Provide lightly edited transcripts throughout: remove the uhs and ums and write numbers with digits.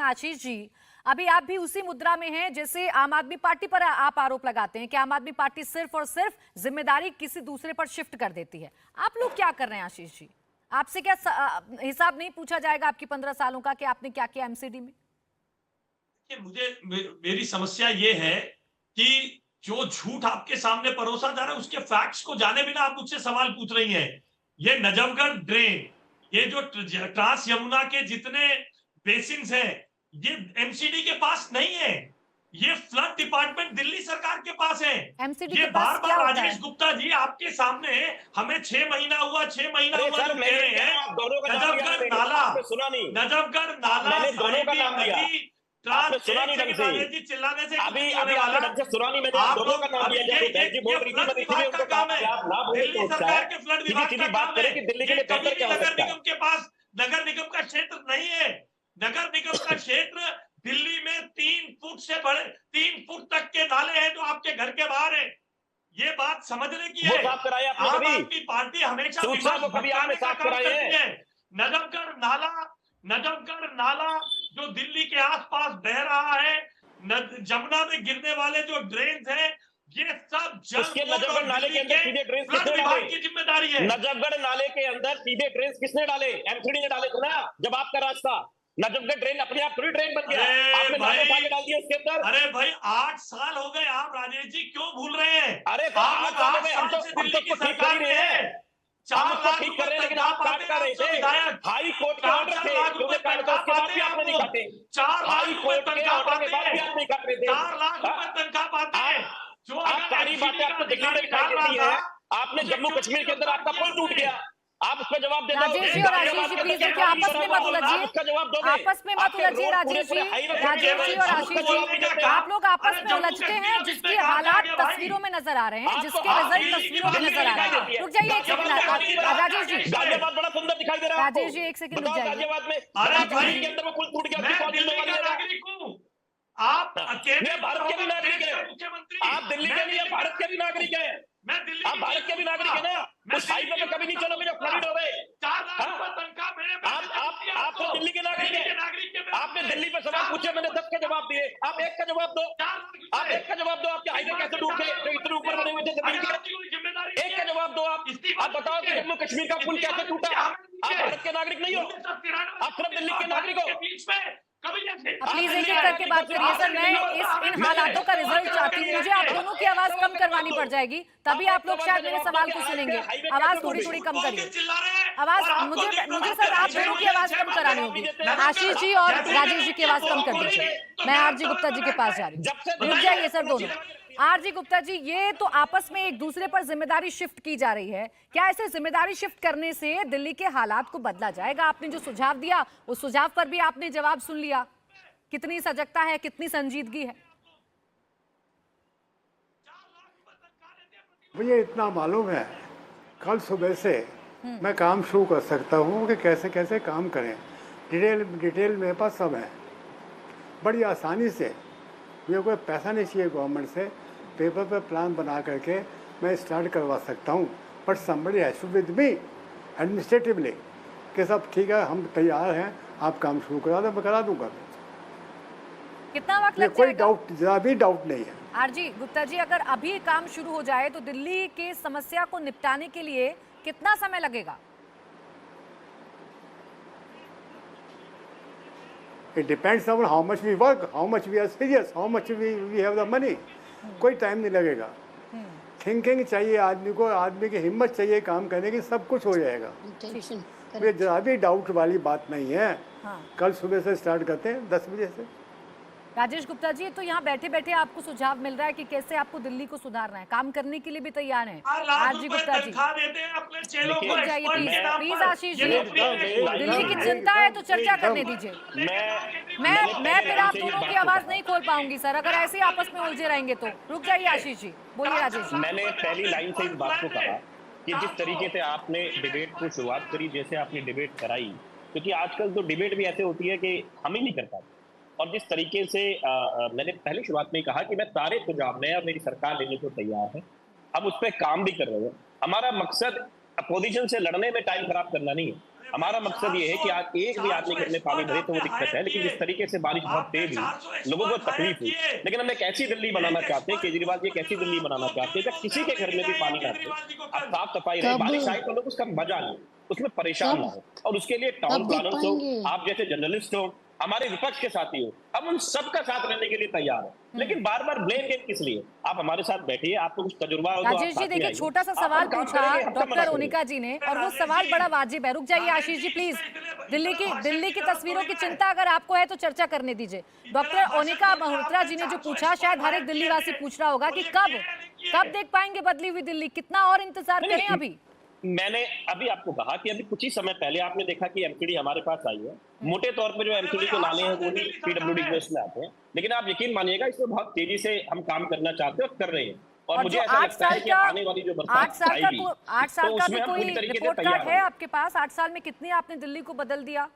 आशीष जी, अभी आप भी उसी मुद्रा में हैं जैसे आम आदमी पार्टी पर आप आरोप लगाते हैं कि आम आदमी पार्टी सिर्फ और सिर्फ जिम्मेदारी किसी दूसरे पर शिफ्ट कर देती है। आप लोग क्या कर रहे हैं आशीष जी? आपसे क्या हिसाब नहीं पूछा जाएगा आपकी 15 सालों का कि आपने क्या किया एमसीडी में? मेरी समस्या ये है कि जो झूठ आपके सामने परोसा जा रहा है उसके फैक्ट्स को जाने बिना आप मुझसे सवाल पूछ रही हैं। ये नजफगढ़ ड्रेन, ये जो ट्रांस यमुना के जितने बेसिन्स हैं, ये एमसीडी के पास नहीं है। ये फ्लड डिपार्टमेंट दिल्ली सरकार के पास है। एमसीडी ये के पास क्या बार-बार होता है? राजेश गुप्ता जी आपके सामने हमें 6 महीना हुआ जो कह रहे हैं। नजफगढ़ नाला, सुना नहीं, नजफगढ़ नाला, मैंने दोनों का नाम लिया, आपने सुना नहीं ढंग से। चिल्लाने से अभी आपने ढंग से सुना नहीं, मैंने आप दोनों का नाम लिया। जब बहन जी बोल रही थी मैं इसीलिए उनको कहा कि आप ना बोले तो अच्छा है, सीधी-सीधी बात करें कि दिल्ली के लिए बेहतर क्या हो सकता है। निगम के पास नगर निगम का क्षेत्र नहीं है। नगर निगम का क्षेत्र दिल्ली में 3 फुट से बड़े 3 फुट तक के नाले हैं जो आपके घर के बाहर है। ये बात समझने की है। साफ कराए आपने आम कभी? आदमी पार्टी हमेशा सूचना को कभी आपने साफ कराए हैं? नजफगढ़ नाला जो दिल्ली के आसपास बह रहा है, जमुना में गिरने वाले जो ड्रेन्स हैं, ये सब उसके नजफगढ़ नाले के अंदर सीधे ड्रेन्स किसने डाले? की जिम्मेदारी है। नजफगढ़ नाले के अंदर सीधे ड्रेन्स किसने डाले? एमसीडी ने डाले थे ना, जब आपका राज था। नजफगढ़ ड्रेन अपने आप थोड़ी ड्रेन बन गया, आपने नाले उठा के डाल दिया उसके अंदर। अरे भाई 8 साल हो गए, आप राजेश जी क्यों भूल रहे हैं? अरे 8 साल हो गए, हम तो ठीक कर रहे हैं, हम तो ठीक कर रहे हैं, लेकिन आप काट कर रहे थे। हाई कोर्ट के ऑर्डर थे, जो काट था उसके बाद भी आपने नहीं काटे। 4 लाख हाई कोर्ट के ऑर्डर के बाद भी आप नहीं काट रहे थे। 4 लाख रुपए तनख्वाह पाते हैं। जो आप सारी बातें आपको दिल्ली में दिखाई देती है। आपने जम्मू कश्मीर के अंदर आपका पुल टूट गया, आप उसका जवाब दे दो। राजेश जी और आशीष जी प्लीज देखिए, आपस में मत उलझिए, उसका जवाब दोगे? आपस में मत उलझिए राजेश जी और आशीष जी, आप लोग आपस में उलझते हैं जिसके हालात तस्वीरों में नजर आ रहे हैं, जिसके रिजल्ट तस्वीरों में नजर आ रहे हैं। रुक जाइए एक सेकंड राजेश जी, गाजियाबाद बड़ा सुंदर दिखाई दे रहा है। राजेश जी एक सेकंड रुक जाइए। गाजियाबाद में अरे भाई के अंदर वो पुल टूट गया, मैं दिल्ली का नागरिक हूँ, आप अकेले भारत के भी नागरिक हैं, मुख्यमंत्री, आप दिल्ली के नहीं, भारत के भी नागरिक हैं, मैं दिल्ली आप भारत के भी नागरिक है ना। उस हाईवे पे कभी नहीं चलोगे जो फ्लड हो गए। 4 लाख रुपए तनख्वाह मेरे आप तो दिल्ली के नागरिक हैं। आपने दिल्ली पे सवाल पूछे, मैंने 10 के जवाब दिए, आप 1 का जवाब दो। आप 1 का जवाब दो, आपके हाईवे कैसे टूट गए जो इतने ऊपर बने हुए थे जमीन के? 1 का जवाब दो। आप बताओ कि जम्मू कश्मीर का पुल कैसे टूटा? आप भारत के नागरिक नहीं हो, आप सिर्फ दिल्ली के नागरिक हो। प्लीज एक एक करके बात करिए सर, मैं इन हालातों का रिजल्ट चाहती हूँ। मुझे आप दोनों की आवाज कम करवानी पड़ जाएगी, तभी आप लोग शायद मेरे सवाल को सुनेंगे। आवाज थोड़ी थोड़ी कम करिए, आवाज मुझे सर आप दोनों की आवाज कम करानी होगी। आशीष जी और राजेश जी की आवाज कम कर दीजिए। मैं आरजी गुप्ता जी के पास जा रही हूँ, रुक जाइए सर दोनों। आरजी गुप्ता जी, ये तो आपस में एक दूसरे पर जिम्मेदारी शिफ्ट की जा रही है, क्या ऐसे जिम्मेदारी शिफ्ट करने से दिल्ली के हालात को बदला जाएगा? आपने जो सुझाव दिया उस सुझाव पर भी आपने जवाब सुन लिया, कितनी सजगता है, कितनी संजीदगी है? मुझे इतना मालूम है, कल सुबह से मैं काम शुरू कर सकता हूँ कि कैसे कैसे काम करें। डिटेल मेरे पास सब है, बड़ी आसानी से। मुझे कोई पैसा नहीं चाहिए गवर्नमेंट से, पेपर पे प्लान बना करके मैं स्टार्ट करवा सकता हूँ। But somebody has to with me administratively कि सब ठीक है, हम तैयार हैं, आप काम शुरू करा दो, मैं करा दूंगा। कितना वक्त लग कोई जाएगा? डाउट, जरा भी डाउट नहीं है। आरजी गुप्ता जी, अगर अभी काम शुरू हो जाए तो दिल्ली के समस्या को निपटाने के लिए कितना समय लगेगा? It depends on how much we work, how much we are serious, how much we have the money. कोई टाइम नहीं लगेगा। थिंकिंग चाहिए आदमी को, आदमी की हिम्मत चाहिए काम करने की, सब कुछ हो जाएगा। ये जरा भी डाउट वाली बात नहीं है। हाँ। कल सुबह से स्टार्ट करते हैं 10 बजे से। राजेश गुप्ता जी, तो यहाँ बैठे बैठे आपको सुझाव मिल रहा है कि कैसे आपको दिल्ली को सुधारना है, काम करने के लिए भी तैयार हैं आरजी गुप्ता जी। जाइए प्लीज आशीष जी, दिल्ली की चिंता है तो चर्चा करने दीजिए। मैं फिर आप दोनों की आवाज नहीं खोल पाऊंगी सर, अगर ऐसे ही आपस में उलझे रहेंगे तो। रुक जाइए आशीष जी, बोलिए राजेश जी। मैंने पहली लाइन से इस बात को कहा कि जिस तरीके से आपने डिबेट को शुरुआत करी, जैसे आपने डिबेट कराई, क्योंकि आजकल तो डिबेट भी ऐसे होती है कि हम ही नहीं कर पाते। और जिस तरीके से मैंने पहले शुरुआत में कहा कि मैं सारे सुझाव में और मेरी सरकार लेने को तैयार है, हम उस पर काम भी कर रहे हैं। हमारा मकसद अपोजिशन से लड़ने में टाइम खराब करना नहीं है। हमारा मकसद ये है कि आज एक भी आदमी घर में पानी भरे तो वो दिक्कत है, लेकिन जिस तरीके से बारिश बहुत तेज हुई, लोगों को तकलीफ हुई, लेकिन हम एक ऐसी दिल्ली बनाना चाहते हैं, केजरीवाल जी एक ऐसी दिल्ली बनाना चाहते हैं जब किसी के घर में भी पानी ना रहे, अब साफ सफाई रहे, बारिश आई तो लोग उसका मजा लें, उसमें परेशान ना हो। और उसके लिए टाउन प्लानर्स हो, आप जैसे जर्नलिस्ट हो, हमारे विपक्ष के साथी हो, हम उन सबका साथ रहने के लिए तैयार हैं, लेकिन बार बार ब्लेम गेम किस लिए? आप हमारे साथ बैठिए, आपको कुछ तजुर्बा हो तो राजेश जी देखिए, छोटा सा सवाल पूछा डॉक्टर ओनिका जी ने, और वो सवाल बड़ा वाजिब है। रुक जाइए आशीष जी प्लीज, दिल्ली की तस्वीरों की चिंता अगर आपको है तो चर्चा करने दीजिए। डॉक्टर ओनिका मल्होत्रा जी ने जो पूछा, शायद हर एक दिल्ली वासी पूछ रहा होगा कि कब देख पाएंगे बदली हुई दिल्ली, कितना और इंतजार करें? अभी मैंने अभी आपको कहा कि अभी कुछ ही समय पहले आपने देखा कि एमसीडी हमारे पास आई है। मोटे तौर पे जो एमसीडी के नाले हैं वो भी पीडब्ल्यूडी बेस में आते हैं, लेकिन आप यकीन मानिएगा इसमें बहुत तेजी से हम काम करना चाहते हैं और कर रहे हैं। और मुझे ऐसा लगता है कि आने वाली जो बरसात 8 साल आएगी, का भी कोई रिपोर्ट कार्ड है आपके पास? 8 साल में कितनी आपने दिल्ली को बदल दिया?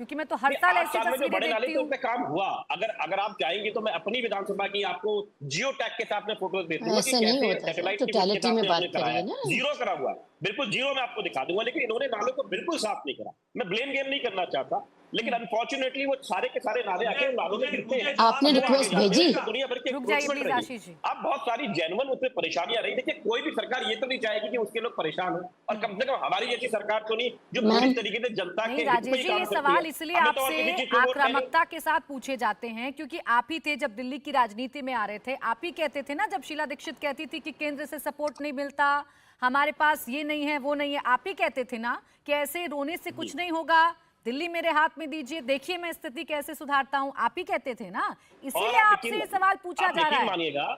क्योंकि मैं तो हर साल ऐसी तस्वीरें देखती हूँ। पे काम हुआ, अगर आप चाहेंगे तो मैं अपनी विधानसभा की आपको जियो टैग के साथ में फोटोज भेज दूंगा कि कैसे सैटेलाइट की टोटलिटी में बात करिए ना, जीरो करा हुआ, बिल्कुल जीरो में आपको दिखा दूंगा, लेकिन इन्होंने नालों को बिल्कुल साफ नहीं करा। मैं ब्लेम गेम नहीं करना चाहता, लेकिन अनफॉर्चुनेटली वो सारे के सारे नाले आके नालों में गिरते हैं। आपने रिक्वेस्ट भेजी? दुनिया भर के अब बहुत सारी जेन्युइन उसमें परेशानियां रही। देखिए, कोई भी सरकार ये तो नहीं चाहेगी कि उसके लोग परेशान हो, और कम से कम हमारी जैसी सरकार तो नहीं जो पूरी तरीके से जनता के राजेश जी, ये सवाल इसलिए आपसे आक्रामकता के साथ पूछे जाते हैं क्योंकि आप ही थे जब दिल्ली की राजनीति में आ रहे थे, आप ही कहते थे ना, जब शीला दीक्षित कहती थी कि केंद्र से सपोर्ट नहीं मिलता, हमारे पास ये नहीं है वो नहीं है, आप ही कहते थे ना कि ऐसे रोने से कुछ नहीं होगा, दिल्ली मेरे हाथ में दीजिए, देखिए मैं स्थिति कैसे सुधारता हूं, आप ही कहते थे ना, इसीलिए आपसे ये सवाल पूछा जा रहा है। मानिएगा,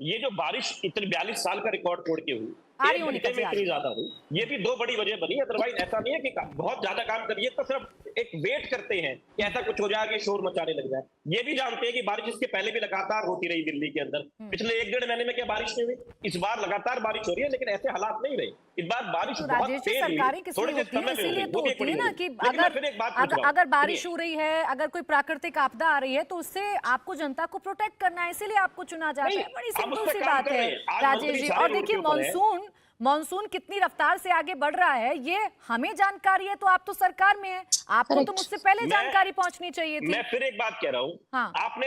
ये जो बारिश इतनी 42 साल का रिकॉर्ड तोड़ के हुई, इतनी ज्यादा हुई, ये भी दो बड़ी वजह बनी। अदरवाइज ऐसा नहीं है कि बहुत ज्यादा काम करिए तो सिर्फ एक वेट करते हैं कि ऐसा कुछ हो जाए, शोर मचाने लग जाए। ये भी जानते हैं कि बारिश इसके पहले भी लगातार होती रही दिल्ली के अंदर, पिछले 1-1.5 महीने में क्या बारिश नहीं हुई? इस बार लगातार बारिश हो रही है, लेकिन ऐसे हालात नहीं रहे। इस बार बारिश बहुत तेज हुई, थोड़े से समय में हुई, ना कि अगर बारिश हो रही है, अगर कोई प्राकृतिक आपदा आ रही है तो उससे आपको जनता को प्रोटेक्ट करना है, इसीलिए आपको चुना जाता है। बड़ी सिंपल सी बात है राजेश जी। और देखिए, मॉनसून कितनी रफ्तार से आगे बढ़ रहा है ये हमें जानकारी है, तो आप तो सरकार में हैं, आपको तो मुझसे पहले जानकारी पहुंचनी चाहिए थी। मैं फिर एक बात कह रहा हूँ, हाँ। आप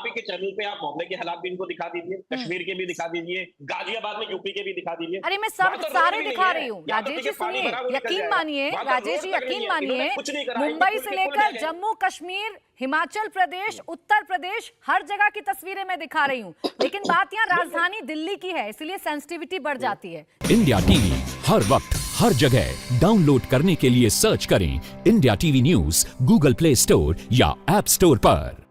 ही के चैनल पे आप मामले के हालात भी इनको दिखा दीजिए, कश्मीर के भी दिखा दीजिए, गाजियाबाद में यूपी के भी दिखा दीजिए। अरे मैं सब सारे दिखा रही हूँ राजेश जी, सुनिए, यकीन मानिए राजेश जी, यकीन मानिए, मुंबई से लेकर जम्मू कश्मीर, हिमाचल प्रदेश, उत्तर प्रदेश, हर जगह की तस्वीरें मैं दिखा रही हूँ, लेकिन बात यहाँ राजधानी दिल्ली की है, इसलिए सेंसिटिविटी बढ़ जाती है। इंडिया टीवी हर वक्त हर जगह डाउनलोड करने के लिए सर्च करें India TV news Google play store या ऐप स्टोर पर।